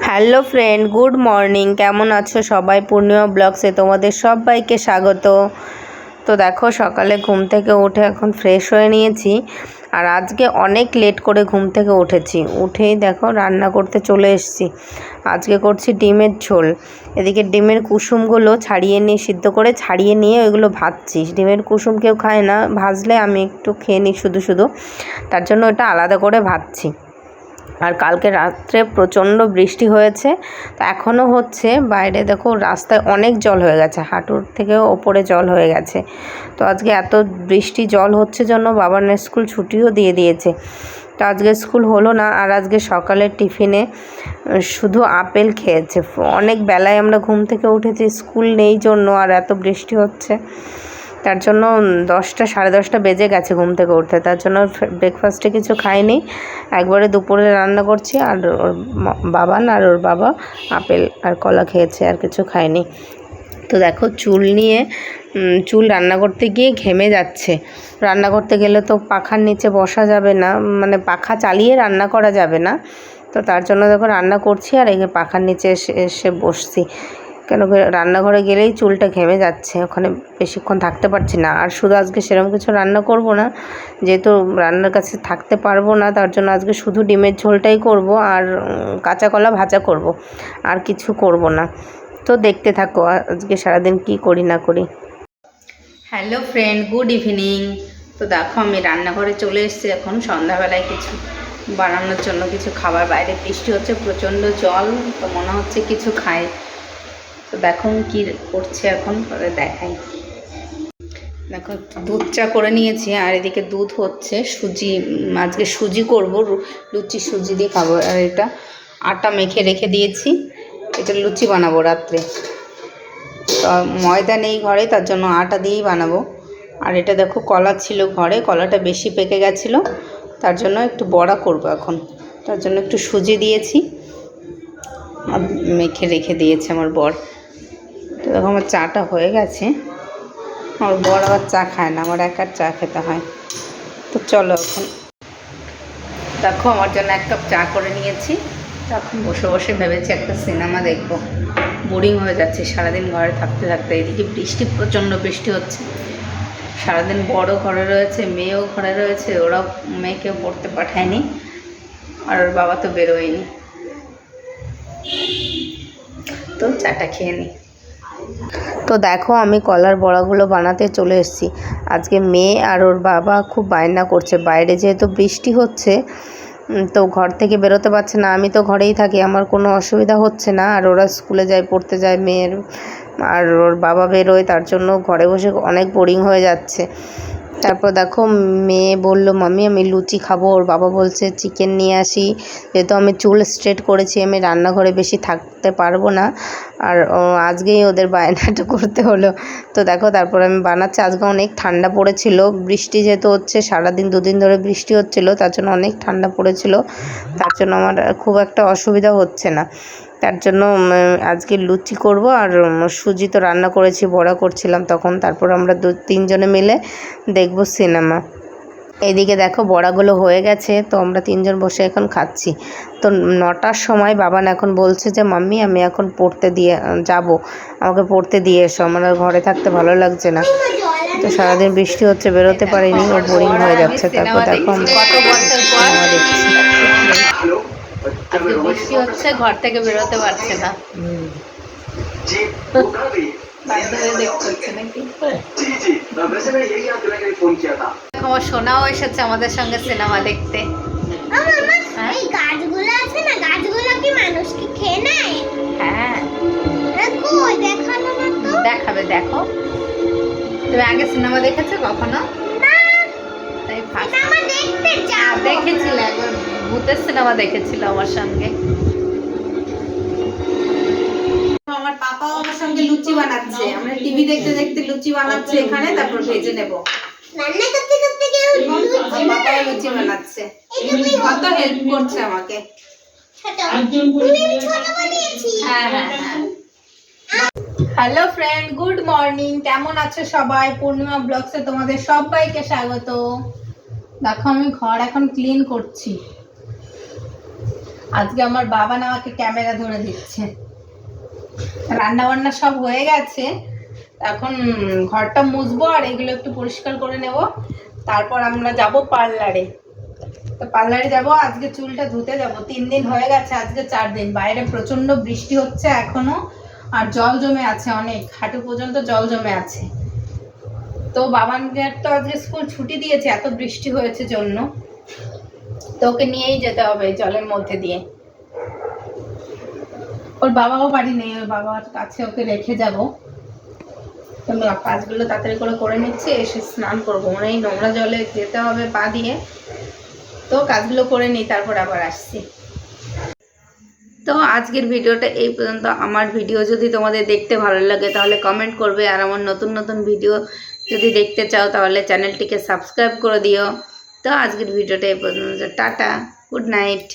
Hello friend, good morning. কেমন আছো সবাই? পূর্ণিমা ব্লগসে তোমাদের সবাইকে স্বাগত। তো দেখো, সকালে ঘুম থেকে উঠে এখন ফ্রেশ হয়ে নিয়েছি। আর আজকে অনেক লেট করে ঘুম থেকে উঠেছি। উঠেই দেখো রান্না করতে চলে এসেছি। আজকে করছি ডিমের ঝোল। এদিকে ডিমের কুসুমগুলো ছাড়িয়ে নিয়ে সিদ্ধ করে ছাড়িয়ে নিয়ে ওইগুলো ভাজছি। ডিমের কুসুম কেউ খায় না, ভাজলে আমি একটু খেয়ে নিই শুধু শুধু, তার জন্য ওটা আলাদা করে ভাজছি। আর কালকে রাত্রে প্রচণ্ড বৃষ্টি হয়েছে, তো এখনও হচ্ছে। বাইরে দেখো রাস্তায় অনেক জল হয়ে গেছে, হাঁটুর থেকেও ওপরে জল হয়ে গেছে। তো আজকে এত বৃষ্টি জল হচ্ছে জন্য বাবার স্কুল ছুটিও দিয়ে দিয়েছে। তো আজকে স্কুল হলো না। আর আজকে সকালের টিফিনে শুধু আপেল খেয়েছে। অনেক বেলায় আমরা ঘুম থেকে উঠেছি, স্কুল নেই জন্য, আর এত বৃষ্টি হচ্ছে তার জন্য 10টা সাড়ে 10টা বেজে গেছে ঘুম থেকে উঠতে। তার জন্য ব্রেকফাস্টে কিছু খাইনি, একবারে দুপুরে রান্না করছি। আর ওর বাবান আর ওর বাবা আপেল আর কলা খেয়েছে, আর কিছু খায়নি। তো দেখো চুল রান্না করতে গিয়ে ঘেমে যাচ্ছে। রান্না করতে গেলে তো পাখার নিচে বসা যাবে না, মানে পাখা চালিয়ে রান্না করা যাবে না। তো তার জন্য দেখো রান্না করছি আর এই পাখার নিচে এসে বসছি। কেন রান্নাঘরে গেলেই চুলটা ঘেমে যাচ্ছে, ওখানে বেশিক্ষণ থাকতে পারছি না। আর শুধু আজকে সেরকম কিছু রান্না করব না, যেহেতু রান্নার কাছে থাকতে পারবো না, তার জন্য আজকে শুধু ডিমের ঝোলটাই করব আর কাঁচা কলা ভাজা করব, আর কিছু করব না। তো দেখতে থাকো আজকে সারাদিন কি করি না করি। Hello friend, good evening. তো দেখো আমি রান্নাঘরে চলে এসেছি এখন সন্ধ্যাবেলায় কিছু বানানোর জন্য, কিছু খাবার। বাইরে বৃষ্টি হচ্ছে, প্রচণ্ড জল, তো মনে হচ্ছে কিছু খাই। তো দেখো কি করছে এখন, পরে দেখাই। দেখো দুধ চা করে নিয়েছি, আর এদিকে দুধ হচ্ছে। আজকে সুজি করব, লুচি সুজি দিয়ে খাবো। আর এটা আটা মেখে রেখে দিয়েছি, এটা লুচি বানাবো রাত্রে। তো ময়দা নেই ঘরে, তার জন্য আটা দিয়েই বানাবো। আর এটা দেখো কলা ছিল ঘরে, কলাটা বেশি পেকে গেছিলো, তার জন্য একটু বড়া করব এখন। তার জন্য একটু সুজি দিয়েছি আর মেখে রেখে দিয়েছে আমার বর। তো দেখো আমার চাটা হয়ে গেছে। আমার বর আবার চা খায় না, আমার একার চা খেতে হয়। তো চলো এখন দেখো আমার জন্য 1 কাপ চা করে নিয়েছি। এখন বসে বসে ভেবেছি একটা সিনেমা দেখব। বোরিং হয়ে যাচ্ছে সারাদিন ঘরে থাকতে থাকতে। এদিকে প্রচণ্ড বৃষ্টি হচ্ছে। সারাদিন বড় ঘরে রয়েছে, মেয়েও ঘরে রয়েছে, ওরাও মেয়েকেও পড়তে পাঠায়নি, আর ওর বাবা তো বেরোয়নি। তো চাটা খেয়ে নিই। তো দেখো আমি কলার বড়াগুলো বানাতে চলে এসেছি। আজকে মেয়ে আর ওর বাবা খুব বায়না করছে, বাইরে যেহেতু বৃষ্টি হচ্ছে তো ঘর থেকে বেরোতে পারছে না। আমি তো ঘরেই থাকি, আমার কোনো অসুবিধা হচ্ছে না। আর ওরা স্কুলে যায়, পড়তে যায় মেয়ের, আর ওর বাবা বেরোয়, তার জন্য ঘরে বসে অনেক বোরিং হয়ে যাচ্ছে। তারপর দেখো মেয়ে বলল মাম্মি আমি লুচি খাবো, ওর বাবা বলছে চিকেন নিয়ে আসি। যেহেতু আমি চুল স্ট্রেট করেছি, আমি রান্নাঘরে বেশি থাকতে পারবো না, আর আজকেই ওদের বায়নাটা করতে হলো। তো দেখো তারপর আমি বানাচ্ছি। আজকে অনেক ঠান্ডা পড়েছিল, বৃষ্টি যেহেতু হচ্ছে সারাদিন 2 দিন ধরে বৃষ্টি হচ্ছিলো, তার জন্য অনেক ঠান্ডা পড়েছিল। তার জন্য আমার খুব একটা অসুবিধা হচ্ছে না। তার জন্য আজকে লুচি করব। আর সুজি তো রান্না করেছি, বড়া করছিলাম তখন। তারপর আমরা 2-3 জনে মিলে দেখব সিনেমা। এদিকে দেখো বড়াগুলো হয়ে গেছে, তো আমরা 3 জন বসে এখন খাচ্ছি। তো 9টার সময় বাবান এখন বলছে যে মাম্মি আমি এখন পড়তে দিয়ে যাব, আমাকে পড়তে দিয়ে এসো, আমার আর ঘরে থাকতে ভালো লাগছে না। তো সারাদিন বৃষ্টি হচ্ছে, বেরোতে পারিনি, ও বোরিং হয়ে যাচ্ছে। তারপর দেখো আমি সিনেমা দেখছি। আজকে বৃষ্টি হচ্ছে, ঘর থেকে বেরোতে পারছে না, আমার সোনাও এসেছে আমাদের সঙ্গে সিনেমা দেখতে। গাছগুলো আছে না, গাছগুলো কি মানুষকে খেয়ে নেয়? হ্যাঁ দেখাবে, দেখো। তুমি আগে সিনেমা দেখেছো কখনো? দেখেছিলে একবার, ভূতের সিনেমা দেখেছিল আমার সঙ্গে। আমার পাপাও আমার সঙ্গে লুচি বানাচ্ছে, আমরা টিভি দেখতে দেখতে লুচি বানাচ্ছে এখানে, তারপর ভেজে নেব। রান্না করতে করতে কেউ পাপাও লুচি বানাচ্ছে, কত হেল্প করছে আমাকে। হ্যাঁ হ্যাঁ হ্যাঁ। Hello friend, good morning. কেমন আছো সবাই? পূর্ণিমা ব্লগসে তোমাদের সবাইকে স্বাগত। দেখো আমি ঘর এখন ক্লিন করছি। আজকে আমার বাবা না আমাকে ক্যামেরা ধরে দিচ্ছে। রান্না বান্না সব হয়ে গেছে, এখন ঘরটা মুছবো আর এগুলো একটু পরিষ্কার করে নেব, তারপর আমরা যাব পার্লারে। তো পার্লারে যাব, আজকে চুলটা ধুতে যাব। 3 দিন হয়ে গেছে, আজকে 4 দিন। বাইরে প্রচণ্ড বৃষ্টি হচ্ছে এখনো, আর জল জমে আছে অনেক, হাঁটু পর্যন্ত জল জমে আছে। তো বাবানদের তো আজকে স্কুল ছুটি দিয়েছে, এত বৃষ্টি হয়েছে জন্য। তো ওকে নিয়েই যেতে হবে জলের মধ্যে দিয়ে। ওর বাবাও বাড়ি নেই, ওর বাবার কাছে ওকে রেখে যাব। তো কাজগুলো তাড়াতাড়ি করে নিচ্ছি, এসে স্নান করবো, মানে এই নোংরা জলে যেতে হবে পা দিয়ে। তো কাজগুলো করে নিই, তারপর আবার আসছি। তো আজকের ভিডিওটা এই পর্যন্ত। আমার ভিডিও যদি তোমাদের দেখতে ভালো লাগে তাহলে কমেন্ট করবে, আর আমার নতুন নতুন ভিডিও যদি দেখতে চাও তাহলে চ্যানেলটিকে সাবস্ক্রাইব করে দিও। তো আজকের ভিডিওটা এই পর্যন্ত। Tata, good night.